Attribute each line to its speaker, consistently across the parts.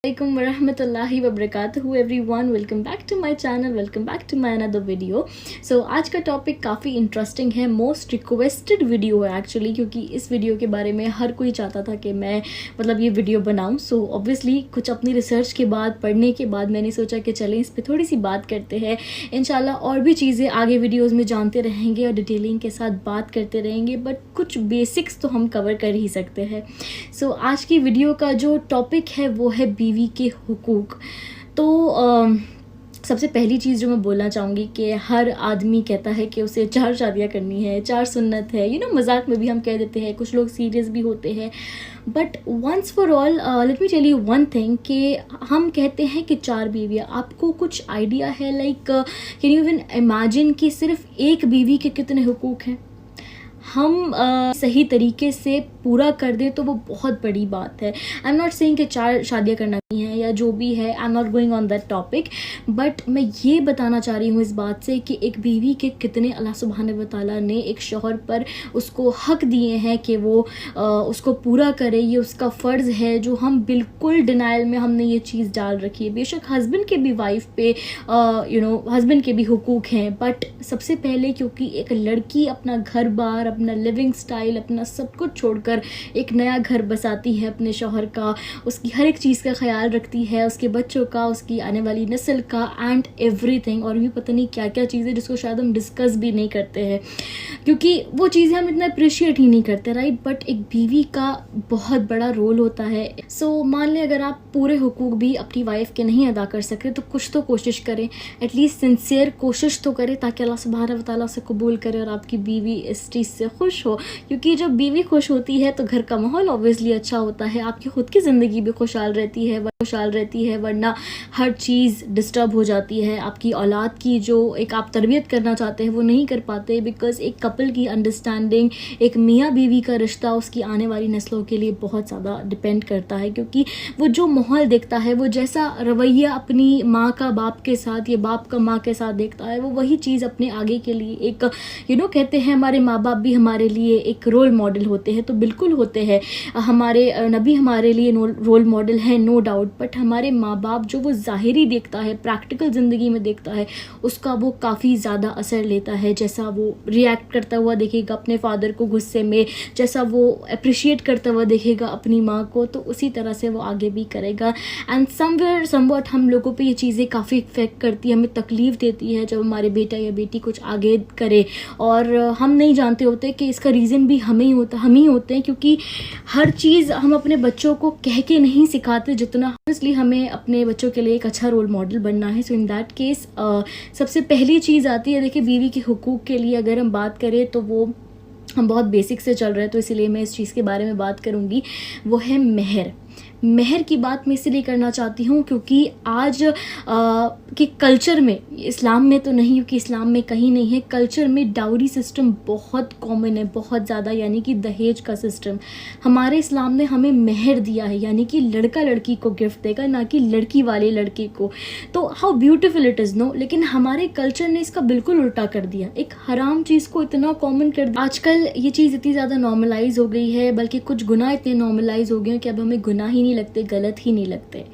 Speaker 1: Assalamualaikum warahmatullahi wabarakatuh everyone, welcome back to my channel, welcome back to my another video. So आज का topic काफ़ी interesting है, most requested video है actually, क्योंकि इस video के बारे में हर कोई चाहता था कि मैं ये वीडियो बनाऊं। सो ऑब्वियसली कुछ अपनी रिसर्च के बाद, पढ़ने के बाद मैंने सोचा कि चलें इस पर थोड़ी सी बात करते हैं। इंशाल्लाह और भी चीज़ें आगे वीडियोज़ में जानते रहेंगे और डिटेलिंग के साथ बात करते रहेंगे, बट कुछ बेसिक्स तो हम कवर कर ही सकते हैं। सो आज की वीडियो का जो टॉपिक है वो है बीवी के हुकूक। तो सबसे पहली चीज़ जो मैं बोलना चाहूँगी कि हर आदमी कहता है कि उसे 4 शादियाँ करनी है, 4 सुन्नत है, मजाक में भी हम कह देते हैं, कुछ लोग सीरियस भी होते हैं। But once for all let me tell you one thing कि हम कहते हैं कि 4 बीवियाँ। आपको कुछ आइडिया है कैन यू इवन इमेजिन कि सिर्फ एक बीवी के कितने हुकूक हैं? हम सही तरीके से पूरा कर दे तो वो बहुत बड़ी बात है। आई एम नॉट सेइंग कि 4 शादियाँ करना नहीं है या जो भी है, आई am not going on that topic, but मैं ये बताना चाह रही हूँ इस बात से कि एक बीवी के कितने अल्लाह सुब्हानहू व तआला ने एक शौहर पर उसको हक दिए हैं कि वो उसको पूरा करे। ये उसका फ़र्ज़ है जो हम बिल्कुल डिनाइल में हमने ये चीज़ डाल रखी है। बेशक हस्बैंड के भी वाइफ पे हस्बैंड के भी हुकूक हैं, बट सबसे पहले क्योंकि एक लड़की अपना घर बार, अपना लिविंग स्टाइल, अपना सब कुछ छोड़कर एक नया घर बसाती है अपने शौहर का, उसकी हर एक चीज़ का ख्याल रखती है, उसके बच्चों का, उसकी आने वाली नस्ल का एंड एवरीथिंग। और भी पता नहीं क्या क्या चीज़ें जिसको शायद हम डिस्कस भी नहीं करते हैं, क्योंकि वो चीज़ें हम इतना अप्रिशिएट ही नहीं करते, राइट। बट एक बीवी का बहुत बड़ा रोल होता है। सो मान लें अगर आप पूरे हुकूक भी अपनी वाइफ के नहीं अदा कर सकते तो कुछ तो कोशिश करें, एटलीस्ट सिंसियर कोशिश तो करें, ताकि अल्लाह सुब्हानहू व तआला से कबूल करे और आपकी बीवी इस चीज़ से खुश हो। क्योंकि जब बीवी खुश होती है तो घर का माहौल ऑब्वियसली अच्छा होता है, आपकी खुद की ज़िंदगी भी खुशहाल रहती है, वरना हर चीज़ डिस्टर्ब हो जाती है। आपकी औलाद की जो एक आप तरबियत करना चाहते हैं वो नहीं कर पाते, बिकॉज़ एक कपल की अंडरस्टैंडिंग, एक मियाँ बीवी का रिश्ता उसकी आने वाली नस्लों के लिए बहुत ज़्यादा डिपेंड करता है। क्योंकि वो जो माहौल देखता है, वो जैसा रवैया अपनी माँ का बाप के साथ या बाप का माँ के साथ देखता है, वो वही चीज़ अपने आगे के लिए एक कहते हैं हमारे माँ बाप भी हमारे लिए एक रोल मॉडल होते हैं, तो बिल्कुल होते हैं। हमारे नबी हमारे लिए रोल मॉडल है, नो डाउट, बट हमारे माँ बाप जो वो ज़ाहिरी देखता है, प्रैक्टिकल ज़िंदगी में देखता है, उसका वो काफ़ी ज़्यादा असर लेता है। जैसा वो रिएक्ट करता हुआ देखेगा अपने फादर को गुस्से में, जैसा वो अप्रिशिएट करता हुआ देखेगा अपनी माँ को, तो उसी तरह से वो आगे भी करेगा। एंड समवेयर समवॉट हम लोगों पे ये चीज़ें काफ़ी इफेक्ट करती है, हमें तकलीफ़ देती है जब हमारे बेटा या बेटी कुछ आगे करे, और हम नहीं जानते होते कि इसका रीज़न भी हम ही होते हैं। क्योंकि हर चीज़ हम अपने बच्चों को कह के नहीं सिखाते जितना, इसलिए हमें अपने बच्चों के लिए एक अच्छा रोल मॉडल बनना है। सो इन दैट केस सबसे पहली चीज़ आती है, देखिए बीवी के हुकूक के लिए अगर हम बात करें तो वो हम बहुत बेसिक से चल रहे हैं, तो इसीलिए मैं इस चीज़ के बारे में बात करूँगी। वो है मेहर की बात मैं इसलिए करना चाहती हूँ क्योंकि आज के कल्चर में, इस्लाम में तो नहीं, क्योंकि इस्लाम में कहीं नहीं है, कल्चर में डाउरी सिस्टम बहुत कॉमन है, बहुत ज़्यादा, यानी कि दहेज का सिस्टम। हमारे इस्लाम ने हमें मेहर दिया है, यानी कि लड़का लड़की को गिफ्ट देगा, ना कि लड़की वाले लड़के को। तो how beautiful it is, no. लेकिन हमारे कल्चर ने इसका बिल्कुल उल्टा कर दिया, एक हराम चीज़ को इतना कॉमन कर दिया। आजकल ये चीज़ इतनी ज़्यादा नॉर्मलाइज हो गई है, बल्कि कुछ गुनाह इतने नॉर्मलाइज हो गए हैं कि अब हमें गुनाह ही नहीं लगते, गलत ही नहीं लगते।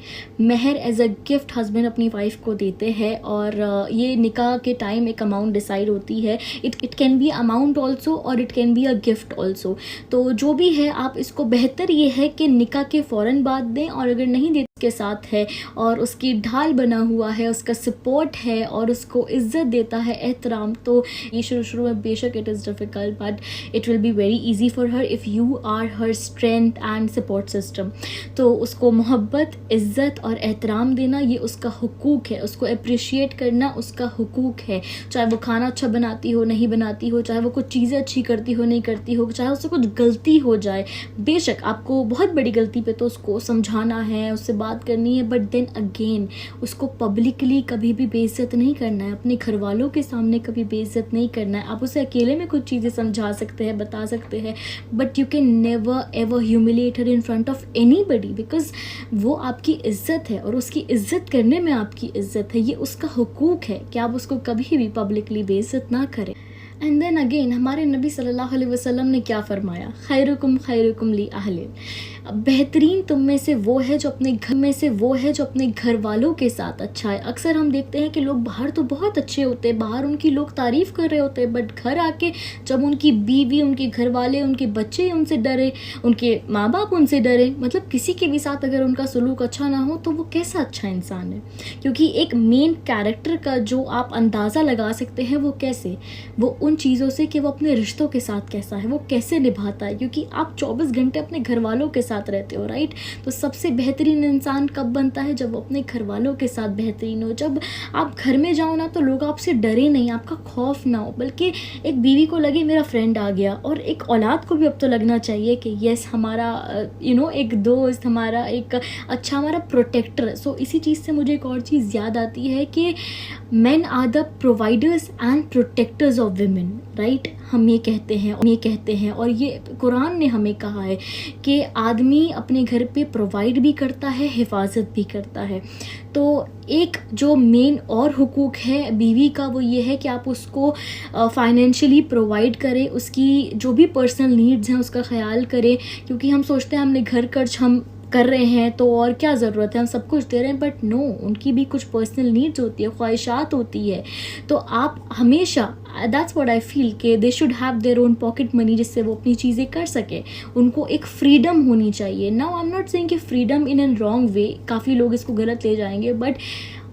Speaker 1: मेहर एज अ गिफ्ट हस्बैंड अपनी वाइफ को देते हैं, और ये निकाह के टाइम एक अमाउंट डिसाइड होती है। It can be amount also और it can be a gift also. तो जो भी है, आप इसको, बेहतर ये है कि निकाह के फ़ौरन बाद दें, और अगर नहीं देते के साथ है और उसकी ढाल बना हुआ है, उसका सपोर्ट है और उसको इज्जत देता है, एहतराम, तो ये शुरू में बेशक it is difficult, but it will be very easy for her if you are her strength and support system. तो उसको मोहब्बत, इज़्ज़त और एहतराम देना ये उसका हुकूक है, उसको अप्रिशिएट करना उसका हुकूक है। चाहे वो खाना अच्छा बनाती हो, नहीं बनाती हो, चाहे वो कुछ चीज़ें अच्छी करती हो, नहीं करती हो, चाहे उससे कुछ गलती हो जाए, बेशक आपको बहुत बड़ी गलती पे तो उसको समझाना है, उससे बात करनी है, बट देन अगेन उसको पब्लिकली कभी भी बेइज्जत नहीं करना है, अपने घर वालों के सामने कभी बेइज्जत नहीं करना है। आप उसे अकेले में कुछ चीज़ें समझा सकते हैं, बता सकते हैं, but you can never ever humiliate her in front of anybody, because वो आपकी इज्जत है और उसकी इज्जत करने में आपकी इज्जत है, ये उसका हुकूक है कि आप उसको कभी भी पब्लिकली बेइज्जत ना करें। एंड देन अगेन हमारे नबी सल्लल्लाहु अलैहि वसल्लम ने क्या फरमाया, खैरुकुम खैरुकुम ली अहली। बेहतरीन तुम में से वो है जो अपने घर वालों के साथ अच्छा है। अक्सर हम देखते हैं कि लोग बाहर तो बहुत अच्छे होते हैं, बाहर उनकी लोग तारीफ़ कर रहे होते हैं, बट घर आके जब उनकी बीवी, उनके घर वाले, उनके बच्चे उनसे डरे, उनके माँ बाप उनसे डरे, मतलब किसी के भी साथ अगर उनका सलूक अच्छा ना हो तो वो कैसा अच्छा इंसान है। क्योंकि एक मेन कैरेक्टर का जो आप अंदाज़ा लगा सकते हैं वो कैसे, वो उन चीज़ों से कि वो अपने रिश्तों के साथ कैसा है, वो कैसे निभाता है। क्योंकि आप 24 घंटे अपने घर वालों के साथ रहते हो, राइट। तो सबसे बेहतरीन इंसान कब बनता है, जब वो अपने घर वालों के साथ बेहतरीन हो। जब आप घर में जाओ ना तो लोग आपसे डरे नहीं, आपका खौफ ना हो, बल्कि एक बीवी को लगे मेरा फ्रेंड आ गया, और एक औलाद को भी अब तो लगना चाहिए कि यस हमारा एक दोस्त, हमारा एक अच्छा, हमारा प्रोटेक्टर। सो इसी चीज़ से मुझे एक और चीज़ याद आती है कि men are the providers and protectors of women, right. हम ये कहते हैं और ये कुरान ने हमें कहा है कि आदमी अपने घर पे प्रोवाइड भी करता है, हिफाजत भी करता है। तो एक जो मेन और हुकूक है बीवी का वो ये है कि आप उसको फाइनेंशियली प्रोवाइड करें, उसकी जो भी पर्सनल नीड्स हैं उसका ख्याल करें। क्योंकि हम सोचते हैं हमने घर खर्च हम कर रहे हैं तो और क्या ज़रूरत है, हम सब कुछ दे रहे हैं, बट नो, उनकी भी कुछ पर्सनल नीड्स होती है, ख्वाहिशात होती है। तो आप हमेशा, दैट्स व्हाट आई फील, कि they should have their own pocket money, जिससे वो अपनी चीज़ें कर सके। उनको एक फ्रीडम होनी चाहिए। Now I am not saying कि freedom in an wrong way, काफ़ी लोग इसको गलत ले जाएंगे, बट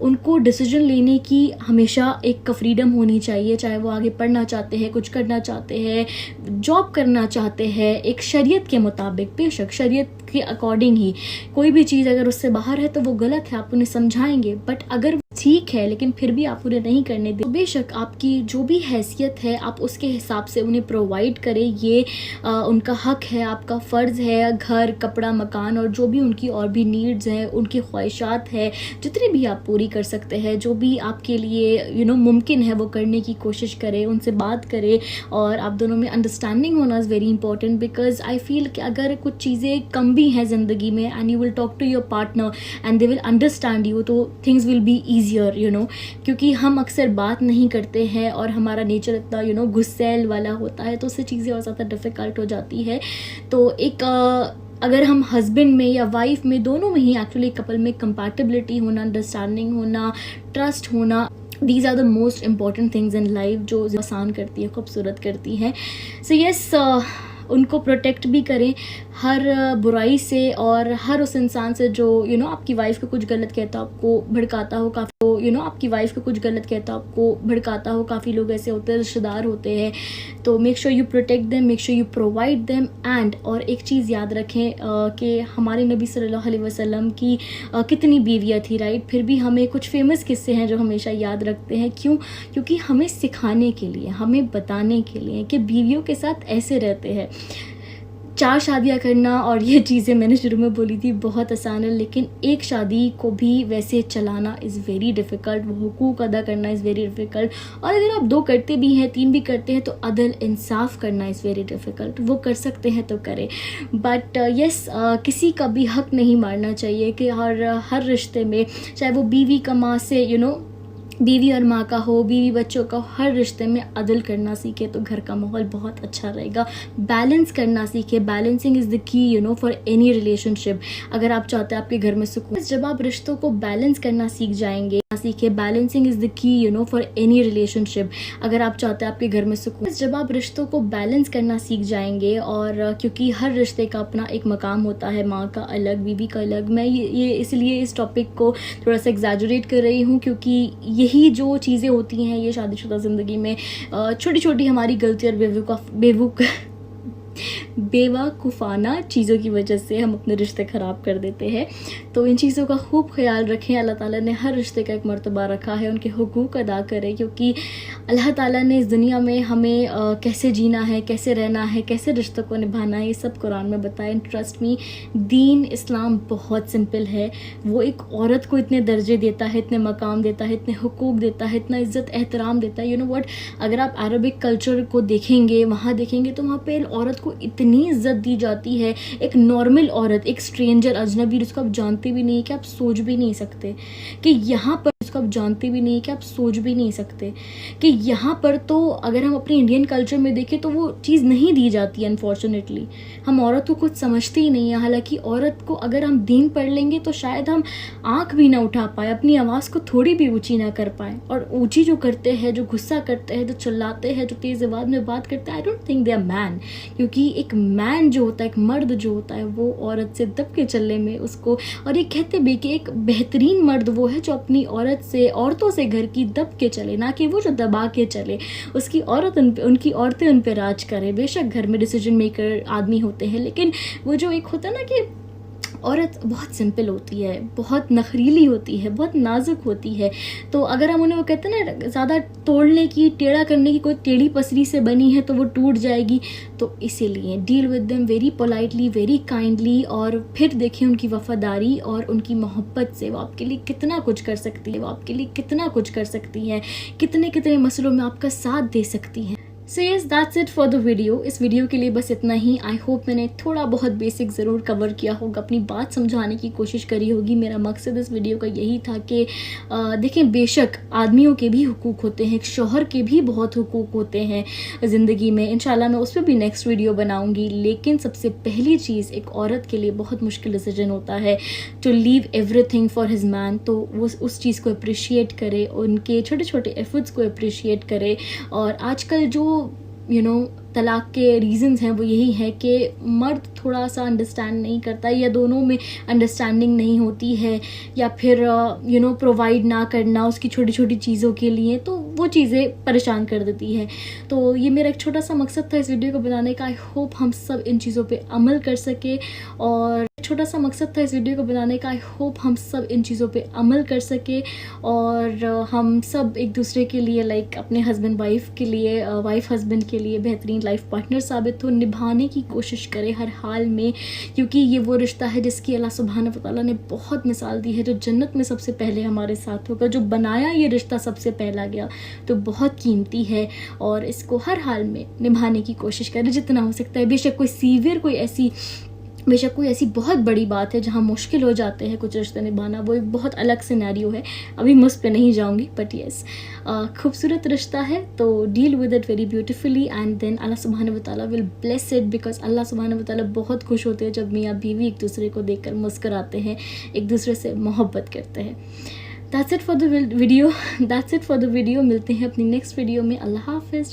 Speaker 1: उनको डिसीजन लेने की हमेशा एक फ्रीडम होनी चाहिए। चाहे वो आगे पढ़ना चाहते हैं, कुछ करना चाहते हैं, जॉब करना चाहते हैं, एक शरीयत के मुताबिक, बेशक शरीयत के अकॉर्डिंग ही। कोई भी चीज़ अगर उससे बाहर है तो वो गलत है, आप उन्हें समझाएंगे, बट अगर ठीक है लेकिन फिर भी आप उन्हें नहीं करने दें, तो बेशक आपकी जो भी हैसियत है आप उसके हिसाब से उन्हें प्रोवाइड करें। ये उनका हक है, आपका फ़र्ज़ है। घर, कपड़ा, मकान और जो भी उनकी और भी नीड्स हैं, उनकी ख्वाहिशात है, जितनी भी आप पूरी कर सकते हैं, जो भी आपके लिए मुमकिन है वो करने की कोशिश करें, उनसे बात करें। और आप दोनों में अंडरस्टैंडिंग होना is very important, because I feel कि अगर कुछ चीज़ें कम भी हैं ज़िंदगी में and you will talk to your partner and they will understand you, तो थिंग्स विल बी ईजियर, क्योंकि हम अक्सर बात नहीं करते हैं और हमारा नेचर इतना गुस्सैल वाला होता है, तो उससे चीज़ें और ज़्यादा डिफ़िकल्ट हो जाती है। तो एक अगर हम हस्बैंड में या वाइफ में, दोनों में ही एक्चुअली कपल में कंपैटिबिलिटी होना, अंडरस्टैंडिंग होना, ट्रस्ट होना, these are the most important things in life, जो आसान करती है, खूबसूरत करती हैं। सो यस, उनको प्रोटेक्ट भी करें हर बुराई से और हर उस इंसान से जो आपकी वाइफ को कुछ गलत कहता हो, आपको भड़काता हो। काफ़ी आपकी वाइफ को कुछ गलत कहता हो, आपको भड़काता हो। काफ़ी लोग ऐसे होते हैं, रिश्तेदार होते हैं। तो make sure you protect them, make sure you provide them. And और एक चीज़ याद रखें कि हमारे नबी सल्लल्लाहु अलैहि वसल्लम की कितनी बीवियाँ थी, राइट। फिर भी हमें कुछ फेमस किस्से हैं जो हमेशा याद रखते हैं। क्यों? क्योंकि हमें सिखाने के लिए, हमें बताने के लिए कि बीवियों के साथ ऐसे रहते हैं। 4 शादियाँ करना और ये चीज़ें मैंने शुरू में बोली थी बहुत आसान है, लेकिन एक शादी को भी वैसे चलाना इज़ वेरी डिफ़िकल्ट, वो हुकूक अदा करना इज़ वेरी डिफ़िकल्ट। और अगर आप 2 करते भी हैं, 3 भी करते हैं, तो अदल इंसाफ करना इज़ वेरी डिफ़िकल्ट। वो कर सकते हैं तो करें, बट यस, किसी का भी हक नहीं मारना चाहिए कि हर रिश्ते में, चाहे वो बीवी का माँ से बीवी और माँ का हो, बीवी बच्चों का, हर रिश्ते में अदल करना सीखे तो घर का माहौल बहुत अच्छा रहेगा। बैलेंस करना सीखे, balancing is the key for any relationship. अगर आप चाहते हैं आपके घर में सुकून, जब आप रिश्तों को बैलेंस करना सीखे, balancing is the key for any relationship. अगर आप चाहते हैं आपके घर में सुकून, जब आप रिश्तों को बैलेंस करना सीख जाएंगे, और क्योंकि हर रिश्ते का अपना एक मकाम होता है, माँ का अलग, बीवी का अलग। मैं ये इसलिए इस टॉपिक को थोड़ा सा एग्जैजरेट कर रही हूँ, क्योंकि यही जो चीज़ें होती हैं ये शादीशुदा ज़िंदगी में, छोटी छोटी हमारी गलती और बेवकूफ़ाना चीज़ों की वजह से हम अपने रिश्ते ख़राब कर देते हैं। तो इन चीज़ों का खूब ख्याल रखें। अल्लाह ताला ने हर रिश्ते का एक मर्तबा रखा है, उनके हुकूक अदा करें, क्योंकि अल्लाह ताला ने इस दुनिया में हमें कैसे जीना है, कैसे रहना है, कैसे रिश्तों को निभाना है, ये सब कुरान में बताया। ट्रस्ट मी, दीन इस्लाम बहुत सिंपल है। वो एक औरत को इतने दर्जे देता है, इतने मकाम देता है, इतने हुकूक देता है, इतना इज़्ज़त एहतराम देता है। व्हाट, अगर आप अरबिक कल्चर को देखेंगे, वहाँ देखेंगे तो वहाँ पे औरत को इतनी इज्जत दी जाती है। एक नॉर्मल औरत, एक स्ट्रेंजर, अजनबी, जिसको आप जानते भी नहीं, कि आप सोच भी नहीं सकते कि यहाँ पर जिसको जिसको आप जानते भी नहीं, कि आप सोच भी नहीं सकते कि यहाँ पर तो अगर हम अपने इंडियन कल्चर में देखें तो वो चीज़ नहीं दी जाती है। अनफॉर्चुनेटली हम औरत को कुछ समझते ही नहीं है। हालांकि औरत को अगर हम दीन पढ़ लेंगे तो शायद हम आँख भी ना उठा पाए, अपनी आवाज़ को थोड़ी भी ऊँची ना कर पाए। और ऊँची जो करते हैं, जो गुस्सा करते हैं, जो चिल्लाते हैं, जो तेज़ आवाज़ में बात करते हैं, I don't think they are man. क्योंकि एक मैन जो होता है, एक मर्द जो होता है, वो औरत से दब के चलने में उसको, और ये कहते भी कि एक बेहतरीन मर्द वो है जो अपनी औरतों से घर की दब के चले, ना कि वो जो दबा के चले। उसकी औरत उनकी औरतें उन पे राज करें। बेशक घर में डिसीजन मेकर आदमी होते हैं, लेकिन वो जो एक होता है ना कि औरत बहुत सिंपल होती है, बहुत नखरीली होती है, बहुत नाजुक होती है। तो अगर हम उन्हें, वो कहते हैं ना, ज़्यादा तोड़ने की, टेढ़ा करने की, कोई टेढ़ी पसरी से बनी है तो वो टूट जाएगी। तो इसीलिए deal with them very politely, very kindly, और फिर देखें उनकी वफादारी और उनकी मोहब्बत से वो आपके लिए कितना कुछ कर सकती है, वो आपके लिए कितना कुछ कर सकती है, कितने कितने मसलों में आपका साथ दे सकती है। So yes, that's it for the video. इस वीडियो के लिए बस इतना ही। आई होप मैंने थोड़ा बहुत बेसिक ज़रूर कवर किया होगा, अपनी बात समझाने की कोशिश करी होगी। मेरा मकसद इस वीडियो का यही था कि देखें, बेशक आदमियों के भी हुकूक होते हैं, एक शौहर के भी बहुत हुकूक होते हैं ज़िंदगी में। इंशाल्लाह मैं उस पर भी नेक्स्ट वीडियो बनाऊँगी। लेकिन सबसे पहली चीज़, एक औरत के लिए बहुत मुश्किल डिसीजन होता है to leave everything for his man. तो वो उस चीज़ को अप्रिशिएट करे, उनके छोटे छोटे एफर्ट्स को अप्रिशिएट करे। और आजकल जो तलाक के रीज़न्स हैं वो यही है कि मर्द थोड़ा सा अंडरस्टैंड नहीं करता, या दोनों में अंडरस्टैंडिंग नहीं होती है, या फिर प्रोवाइड ना करना उसकी छोटी छोटी चीज़ों के लिए, तो वो चीज़ें परेशान कर देती है। तो ये मेरा एक छोटा सा मकसद था इस वीडियो को बनाने का। आई होप हम सब इन चीज़ों पे अमल कर सके, और छोटा सा मकसद था इस वीडियो को बनाने का। आई होप हम सब इन चीज़ों पे अमल कर सके, और हम सब एक दूसरे के लिए, लाइक अपने हस्बैंड वाइफ के लिए, वाइफ हस्बैंड के लिए बेहतरीन लाइफ पार्टनर साबित हो, निभाने की कोशिश करें हर हाल में। क्योंकि ये वो रिश्ता है जिसकी अल्लाह सुब्हानहू व तआला ने बहुत मिसाल दी है, जो जन्नत में सबसे पहले हमारे साथ होगा, जो बनाया ये रिश्ता सबसे पहला गया, तो बहुत कीमती है। और इसको हर हाल में निभाने की कोशिश करें जितना हो सकता है। बेशक कोई ऐसी बहुत बड़ी बात है जहाँ मुश्किल हो जाते हैं कुछ रिश्ते निभाना, वो एक बहुत अलग सिनेरियो है, अभी मैं उस पर नहीं जाऊँगी। बट येस, खूबसूरत रिश्ता है तो deal with it very beautifully, and then Allah सुब्हानहू व तआला will bless it. Because Allah सुब्हानहू व तआला बहुत खुश होते हैं जब मियाँ बीवी एक दूसरे को देखकर मुस्कुराते हैं, एक दूसरे से मोहब्बत करते हैं। That's it for the video. मिलते हैं अपनी नेक्स्ट वीडियो में। अल्लाह हाफिज़।